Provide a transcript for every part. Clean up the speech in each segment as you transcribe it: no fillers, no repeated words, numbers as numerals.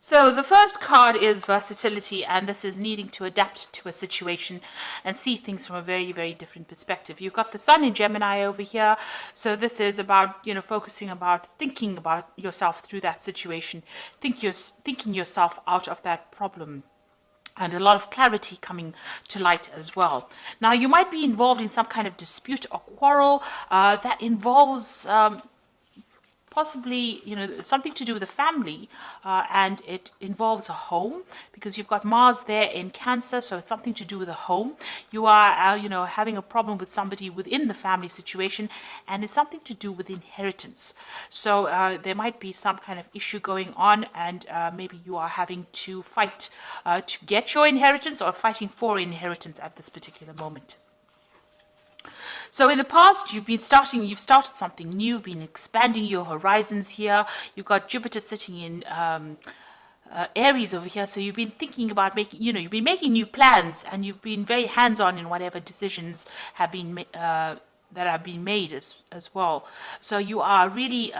So the first card is versatility, and this is needing to adapt to a situation and see things from a very, very different perspective. You've got the sun in Gemini over here, so this is about, focusing about thinking about yourself through that situation, thinking yourself out of that problem. And a lot of clarity coming to light as well. Now, you might be involved in some kind of dispute or quarrel that involves possibly, something to do with the family, and it involves a home, because you've got Mars there in Cancer, so it's something to do with a home. You are, having a problem with somebody within the family situation, and it's something to do with inheritance. So there might be some kind of issue going on, and maybe you are having to fight to get your inheritance, or fighting for inheritance at this particular moment. So in the past, you've started something new, been expanding your horizons here. You've got Jupiter sitting in Aries over here. So you've been thinking about you've been making new plans, and you've been very hands-on in whatever decisions have been that have been made as well. So you are really,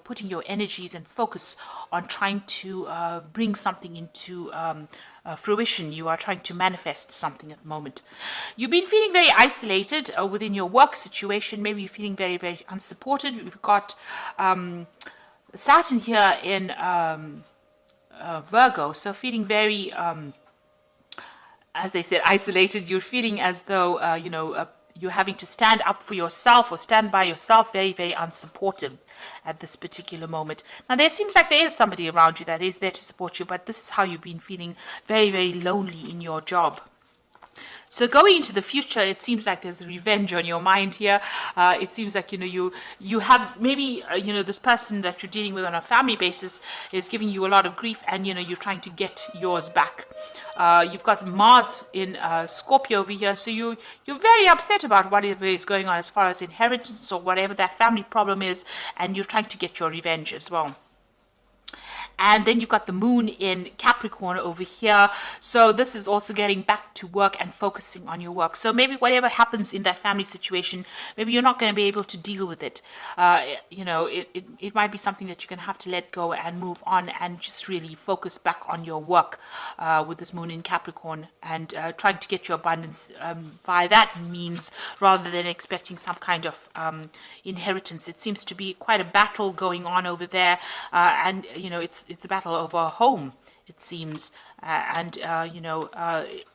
putting your energies and focus on trying to bring something into fruition. You are trying to manifest something at the moment. You've been feeling very isolated within your work situation. Maybe you're feeling very, very unsupported. We've got Saturn here in Virgo, so feeling very, as they said, isolated. You're feeling as though, you're having to stand up for yourself or stand by yourself, very, very unsupportive at this particular moment. Now, there seems like there is somebody around you that is there to support you, but this is how you've been feeling, very, very lonely in your job. So going into the future, it seems like there's revenge on your mind here. It seems like, you have maybe, this person that you're dealing with on a family basis is giving you a lot of grief, and, you're trying to get yours back. You've got Mars in Scorpio over here, so you're very upset about whatever is going on as far as inheritance or whatever that family problem is, and you're trying to get your revenge as well. And then you've got the moon in Capricorn over here. So this is also getting back to work and focusing on your work. So maybe whatever happens in that family situation, maybe you're not going to be able to deal with it. It might be something that you're going to have to let go and move on, and just really focus back on your work with this moon in Capricorn, and trying to get your abundance via that means, rather than expecting some kind of inheritance. It seems to be quite a battle going on over there, and it's a battle over a home, it seems,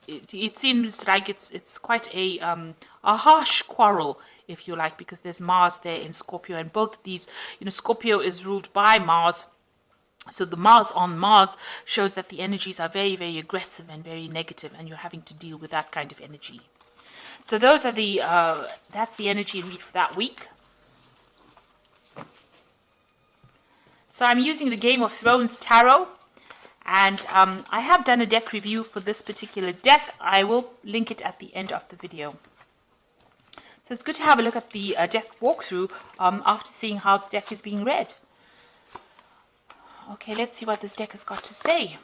it seems like it's quite a harsh quarrel, if you like, because there's Mars there in Scorpio, and both of these, Scorpio is ruled by Mars. So the Mars on Mars shows that the energies are very, very aggressive and very negative, and you're having to deal with that kind of energy. So those are that's the energy read for that week. So I'm using the Game of Thrones Tarot, and I have done a deck review for this particular deck. I will link it at the end of the video. So it's good to have a look at the deck walkthrough after seeing how the deck is being read. Okay, let's see what this deck has got to say.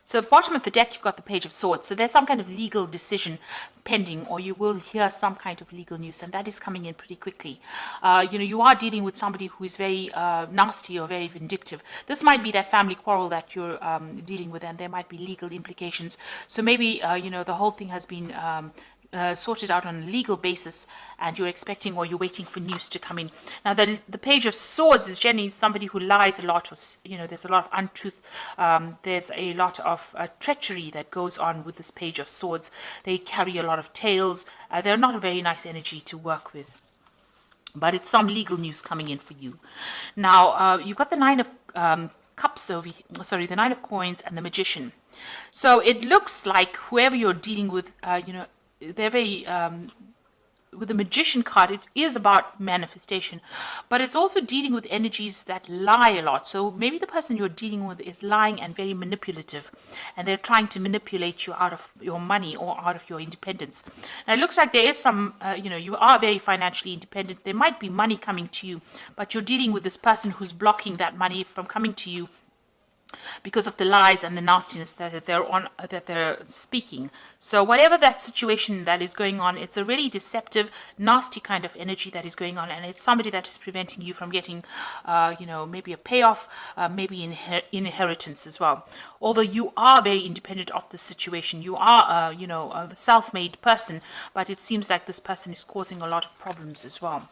So at the bottom of the deck, you've got the Page of Swords. So there's some kind of legal decision pending, or you will hear some kind of legal news, and that is coming in pretty quickly. You are dealing with somebody who is very nasty or very vindictive. This might be that family quarrel that you're dealing with, and there might be legal implications. So maybe, the whole thing has been sorted out on a legal basis, and you're expecting, or you're waiting for news to come in. Now, the Page of Swords is generally somebody who lies a lot, or there's a lot of untruth. There's a lot of treachery that goes on with this Page of Swords. They carry a lot of tales. They're not a very nice energy to work with, but it's some legal news coming in for you. Now, you've got the Nine of Cups over here, the Nine of Coins and the Magician. So it looks like whoever you're dealing with, they're very, with the Magician card, it is about manifestation, but it's also dealing with energies that lie a lot. So maybe the person you're dealing with is lying and very manipulative, and they're trying to manipulate you out of your money or out of your independence. Now, it looks like there is some, you are very financially independent. There might be money coming to you, but you're dealing with this person who's blocking that money from coming to you. because of the lies and the nastiness that they're speaking. So whatever that situation that is going on, it's a really deceptive, nasty kind of energy that is going on, and it's somebody that is preventing you from getting, maybe a payoff, maybe inheritance as well. Although you are very independent of the situation, you are, a self-made person, but it seems like this person is causing a lot of problems as well.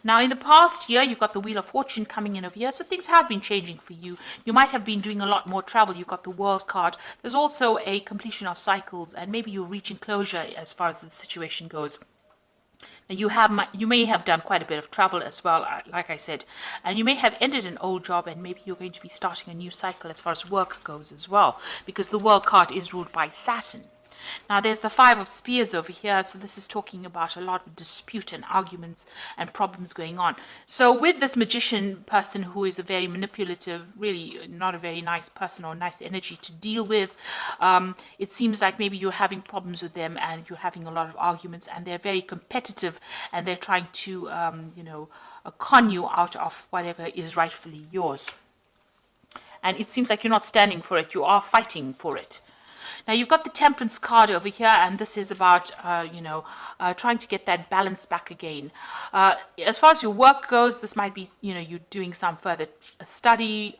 Now, in the past year, you've got the Wheel of Fortune coming in over here, so things have been changing for you. You might have been doing a lot more travel. You've got the World card. There's also a completion of cycles, and maybe you're reaching closure as far as the situation goes. Now, you may have done quite a bit of travel as well, like I said, and you may have ended an old job, and maybe you're going to be starting a new cycle as far as work goes as well, because the World card is ruled by Saturn. Now, there's the Five of Spears over here, so this is talking about a lot of dispute and arguments and problems going on. So with this magician person who is a very manipulative, really not a very nice person or nice energy to deal with, it seems like maybe you're having problems with them and you're having a lot of arguments, and they're very competitive, and they're trying to, con you out of whatever is rightfully yours. And it seems like you're not standing for it, you are fighting for it. Now, you've got the Temperance card over here, and this is about, trying to get that balance back again. As far as your work goes, this might be, you're doing some further study,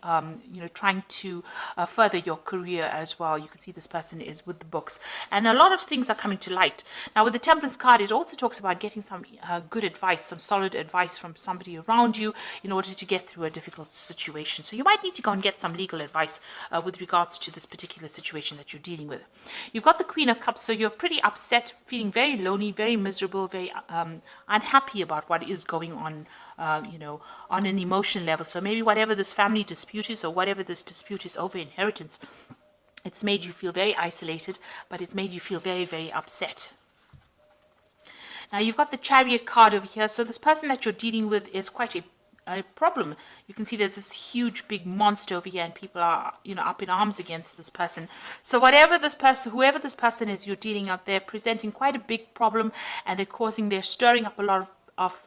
trying to further your career as well. You can see this person is with the books, and a lot of things are coming to light. Now, with the Temperance card, it also talks about getting some good advice, some solid advice from somebody around you in order to get through a difficult situation. So you might need to go and get some legal advice with regards to this particular situation that you're dealing with. You've got the Queen of Cups, so you're pretty upset, feeling very lonely, very miserable, very unhappy about what is going on, on an emotion level. So maybe whatever this family dispute is, or whatever this dispute is over inheritance, it's made you feel very isolated, but it's made you feel very, very upset. Now, you've got the Chariot card over here, so this person that you're dealing with is quite a problem. You can see there's this huge big monster over here, and people are up in arms against this person. So whoever this person is you're dealing out there, presenting quite a big problem, and they're stirring up a lot of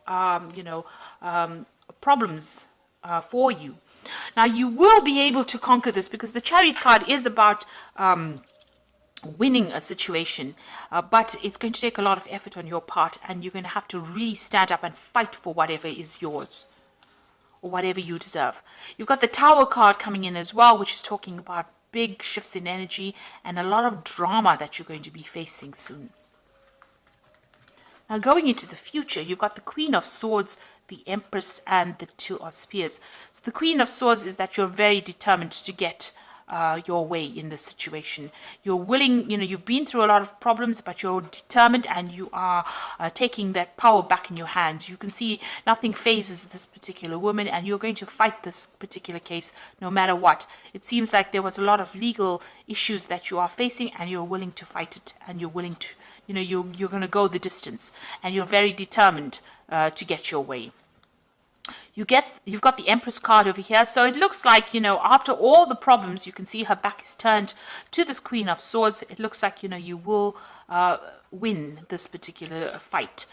problems for you. Now, you will be able to conquer this, because the Chariot card is about winning a situation, but it's going to take a lot of effort on your part, and you're going to have to really stand up and fight for whatever is yours, or whatever you deserve. You've got the Tower card coming in as well, which is talking about big shifts in energy and a lot of drama that you're going to be facing soon. Now, going into the future, you've got the Queen of Swords, the Empress, and the Two of Spears. So the Queen of Swords is that you're very determined to get your way in this situation. You're willing, you've been through a lot of problems, but you're determined, and you are taking that power back in your hands. You can see nothing phases this particular woman, and you're going to fight this particular case no matter what. It seems like there was a lot of legal issues that you are facing, and you're willing to fight it, and you're willing to, you're going to go the distance, and you're very determined to get your way. You've got the Empress card over here, so it looks like, after all the problems, you can see her back is turned to this Queen of Swords. It looks like, you will win this particular fight,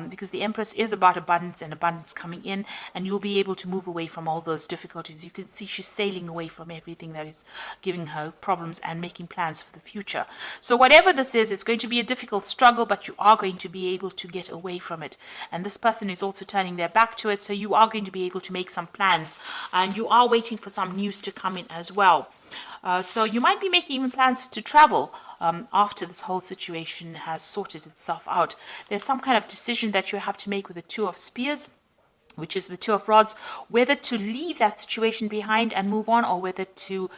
because the Empress is about abundance and abundance coming in, and you'll be able to move away from all those difficulties. You can see she's sailing away from everything that is giving her problems and making plans for the future. So whatever this is, it's going to be a difficult struggle, but you are going to be able to get away from it. And this person is also turning their back to it, so you are going to be able to make some plans, and you are waiting for some news to come in as well. So you might be making even plans to travel after this whole situation has sorted itself out. There's some kind of decision that you have to make with the Two of Spears, which is the Two of Rods, whether to leave that situation behind and move on, or whether to,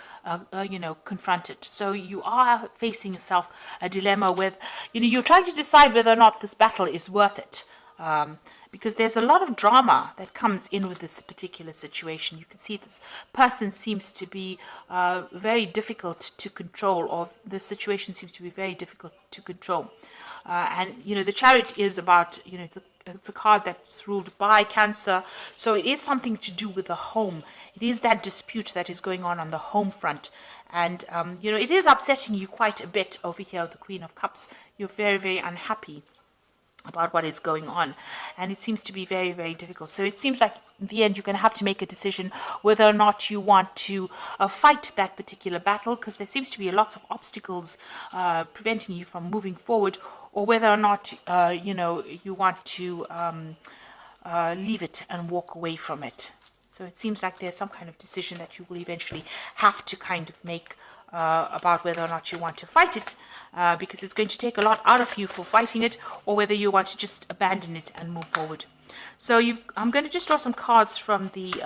confront it. So you are facing yourself a dilemma where, you're trying to decide whether or not this battle is worth it. Because there's a lot of drama that comes in with this particular situation. You can see this person seems to be very difficult to control, or the situation seems to be very difficult to control. And, the Chariot is about, it's a card that's ruled by Cancer. So it is something to do with the home. It is that dispute that is going on the home front. And, it is upsetting you quite a bit over here with the Queen of Cups. You're very, very unhappy about what is going on, and it seems to be very, very difficult. So it seems like in the end you're going to have to make a decision whether or not you want to fight that particular battle, because there seems to be lots of obstacles preventing you from moving forward, or whether or not you want to leave it and walk away from it. So it seems like there's some kind of decision that you will eventually have to kind of make about whether or not you want to fight it, because it's going to take a lot out of you for fighting it, or whether you want to just abandon it and move forward. So I'm going to just draw some cards from the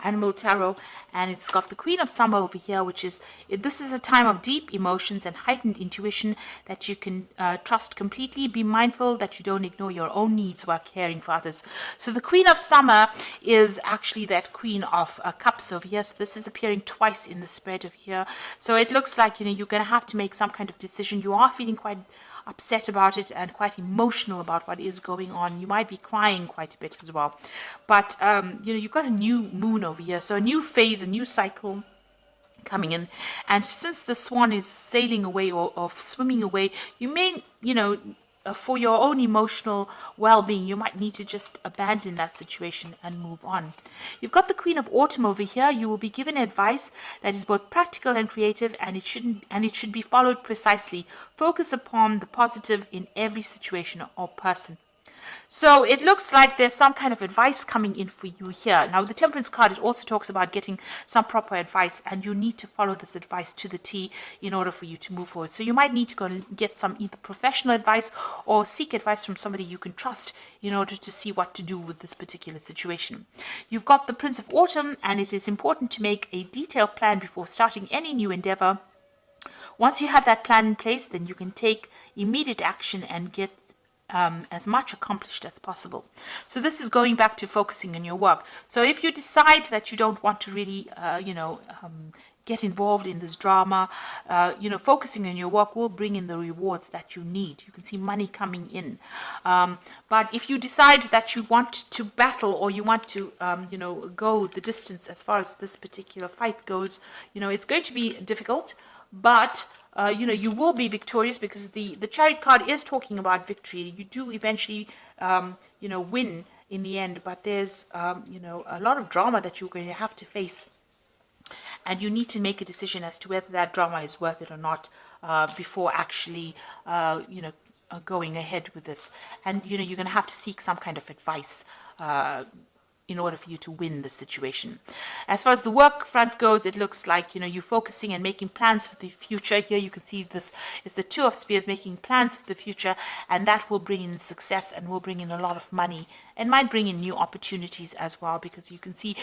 Animal Tarot, and it's got the Queen of Summer over here, which is, this is a time of deep emotions and heightened intuition that you can trust completely. Be mindful that you don't ignore your own needs while caring for others. So the Queen of Summer is actually that Queen of Cups over here. So this is appearing twice in the spread over here. So it looks like, you're going to have to make some kind of decision. You are feeling quite upset about it and quite emotional about what is going on. You might be crying quite a bit as well. But, you've got a new moon over here. So a new phase, a new cycle coming in. And since the swan is sailing away or swimming away, you may, for your own emotional well-being, you might need to just abandon that situation and move on. You've got the Queen of Autumn over here. You will be given advice that is both practical and creative, and it should be followed precisely. Focus upon the positive in every situation or person. So it looks like there's some kind of advice coming in for you here. Now, the Temperance card, it also talks about getting some proper advice, and you need to follow this advice to the T in order for you to move forward. So you might need to go and get some either professional advice or seek advice from somebody you can trust in order to see what to do with this particular situation. You've got the Prince of Autumn, and it is important to make a detailed plan before starting any new endeavor. Once you have that plan in place, then you can take immediate action and get as much accomplished as possible. So this is going back to focusing on your work. So if you decide that you don't want to really, get involved in this drama, focusing on your work will bring in the rewards that you need. You can see money coming in. But if you decide that you want to battle, or you want to, go the distance as far as this particular fight goes, it's going to be difficult, but you will be victorious, because the Chariot card is talking about victory. You do eventually, win in the end, but there's, a lot of drama that you're going to have to face. And you need to make a decision as to whether that drama is worth it or not before actually, going ahead with this. And, you're going to have to seek some kind of advice in order for you to win the situation. As far as the work front goes, it looks like, you're focusing and making plans for the future. Here you can see this is the Two of Spears, making plans for the future, and that will bring in success and will bring in a lot of money, and might bring in new opportunities as well, because you can see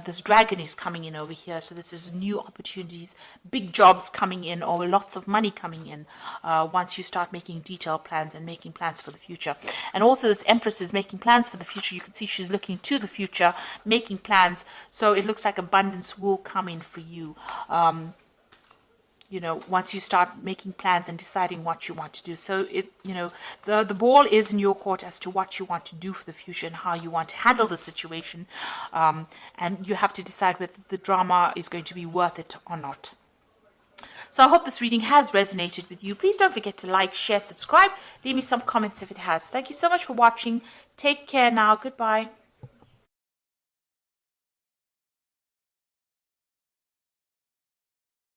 this dragon is coming in over here. So this is new opportunities, big jobs coming in, or lots of money coming in once you start making detailed plans and making plans for the future. And also this Empress is making plans for the future. You can see she's looking to the future, making plans. So it looks like abundance will come in for you. Once you start making plans and deciding what you want to do. So the ball is in your court as to what you want to do for the future and how you want to handle the situation. And you have to decide whether the drama is going to be worth it or not. So I hope this reading has resonated with you. Please don't forget to like, share, subscribe. Leave me some comments if it has. Thank you so much for watching. Take care now. Goodbye.